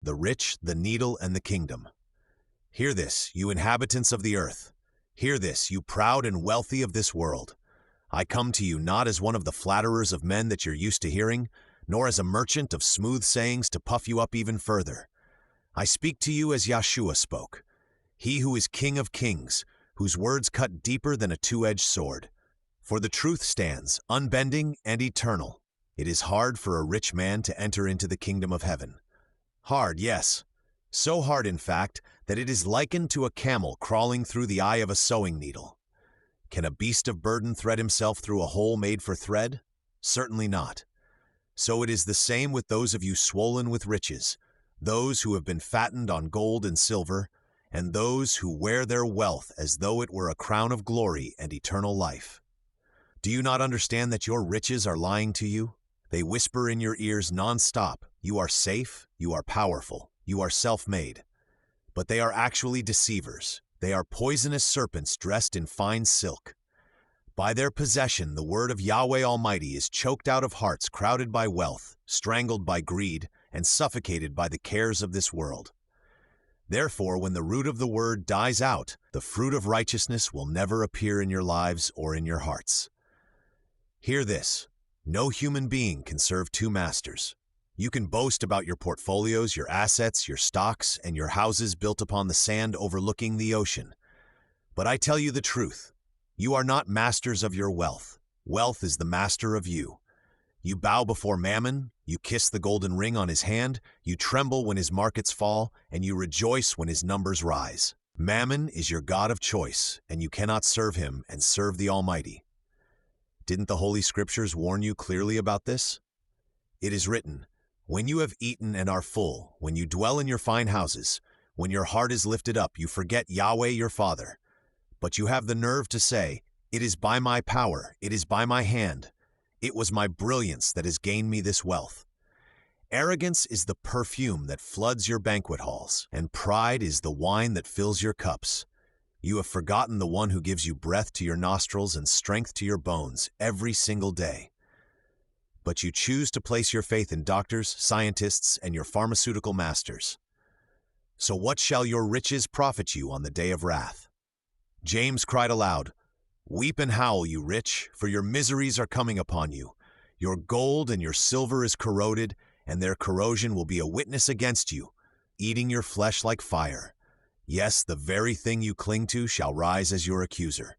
the rich, the needle, and the kingdom. Hear this, you inhabitants of the earth. Hear this, you proud and wealthy of this world. I come to you not as one of the flatterers of men that you're used to hearing, nor as a merchant of smooth sayings to puff you up even further. I speak to you as Yeshua spoke, he who is King of kings, whose words cut deeper than a two-edged sword. For the truth stands, unbending and eternal. It is hard for a rich man to enter into the kingdom of heaven. Hard, yes. So hard, in fact, that it is likened to a camel crawling through the eye of a sewing needle. Can a beast of burden thread himself through a hole made for thread? Certainly not. So it is the same with those of you swollen with riches, those who have been fattened on gold and silver, and those who wear their wealth as though it were a crown of glory and eternal life. Do you not understand that your riches are lying to you? They whisper in your ears non-stop, you are safe, you are powerful, you are self-made. But they are actually deceivers. They are poisonous serpents dressed in fine silk. By their possession, the word of Yahweh Almighty is choked out of hearts crowded by wealth, strangled by greed, and suffocated by the cares of this world. Therefore, when the root of the word dies out, the fruit of righteousness will never appear in your lives or in your hearts. Hear this. No human being can serve two masters. You can boast about your portfolios, your assets, your stocks, and your houses built upon the sand overlooking the ocean. But I tell you the truth. You are not masters of your wealth. Wealth is the master of you. You bow before Mammon, you kiss the golden ring on his hand, you tremble when his markets fall, and you rejoice when his numbers rise. Mammon is your god of choice, and you cannot serve him and serve the Almighty. Didn't the Holy Scriptures warn you clearly about this? It is written, when you have eaten and are full, when you dwell in your fine houses, when your heart is lifted up, you forget Yahweh your Father. But you have the nerve to say, it is by my power, it is by my hand. It was my brilliance that has gained me this wealth. Arrogance is the perfume that floods your banquet halls, and pride is the wine that fills your cups. You have forgotten the one who gives you breath to your nostrils and strength to your bones every single day. But you choose to place your faith in doctors, scientists, and your pharmaceutical masters. So what shall your riches profit you on the day of wrath? James cried aloud, weep and howl, you rich, for your miseries are coming upon you. Your gold and your silver is corroded, and their corrosion will be a witness against you, eating your flesh like fire. Yes, the very thing you cling to shall rise as your accuser.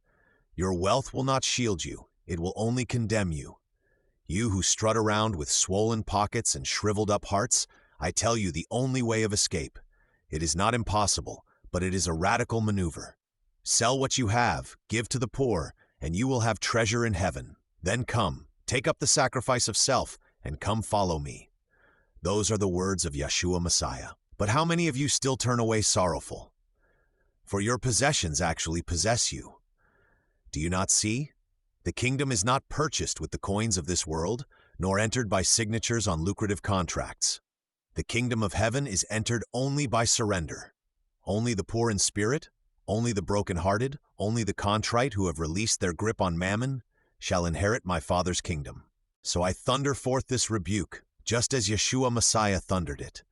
Your wealth will not shield you, it will only condemn you. You who strut around with swollen pockets and shriveled up hearts, I tell you the only way of escape. It is not impossible, but it is a radical maneuver. Sell what you have, give to the poor, and you will have treasure in heaven. Then come, take up the sacrifice of self, and come follow me. Those are the words of Yeshua Messiah. But how many of you still turn away sorrowful? For your possessions actually possess you. Do you not see? The kingdom is not purchased with the coins of this world, nor entered by signatures on lucrative contracts. The kingdom of heaven is entered only by surrender. Only the poor in spirit, only the brokenhearted, only the contrite who have released their grip on mammon shall inherit my Father's kingdom. So I thunder forth this rebuke, just as Yeshua Messiah thundered it.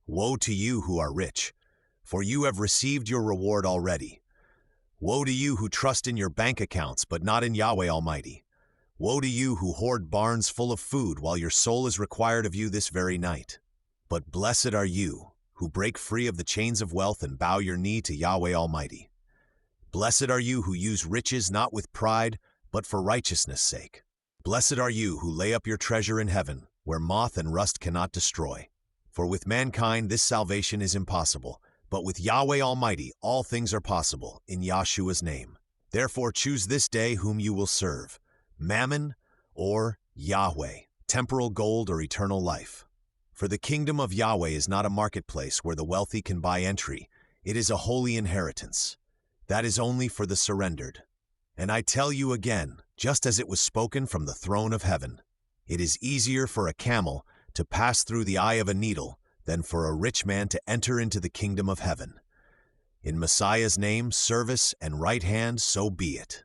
Woe to you who are rich, for you have received your reward already. Woe to you who trust in your bank accounts, but not in Yahweh Almighty. Woe to you who hoard barns full of food while your soul is required of you this very night. But blessed are you who break free of the chains of wealth and bow your knee to Yahweh Almighty. Blessed are you who use riches not with pride, but for righteousness' sake. Blessed are you who lay up your treasure in heaven, where moth and rust cannot destroy. For with mankind this salvation is impossible, but with Yahweh Almighty all things are possible, in Yahshua's name. Therefore choose this day whom you will serve, Mammon or Yahweh, temporal gold or eternal life. For the kingdom of Yahweh is not a marketplace where the wealthy can buy entry, it is a holy inheritance. That is only for the surrendered. And I tell you again, just as it was spoken from the throne of heaven, it is easier for a camel to pass through the eye of a needle than for a rich man to enter into the kingdom of heaven. In Messiah's name, service, and right hand, so be it.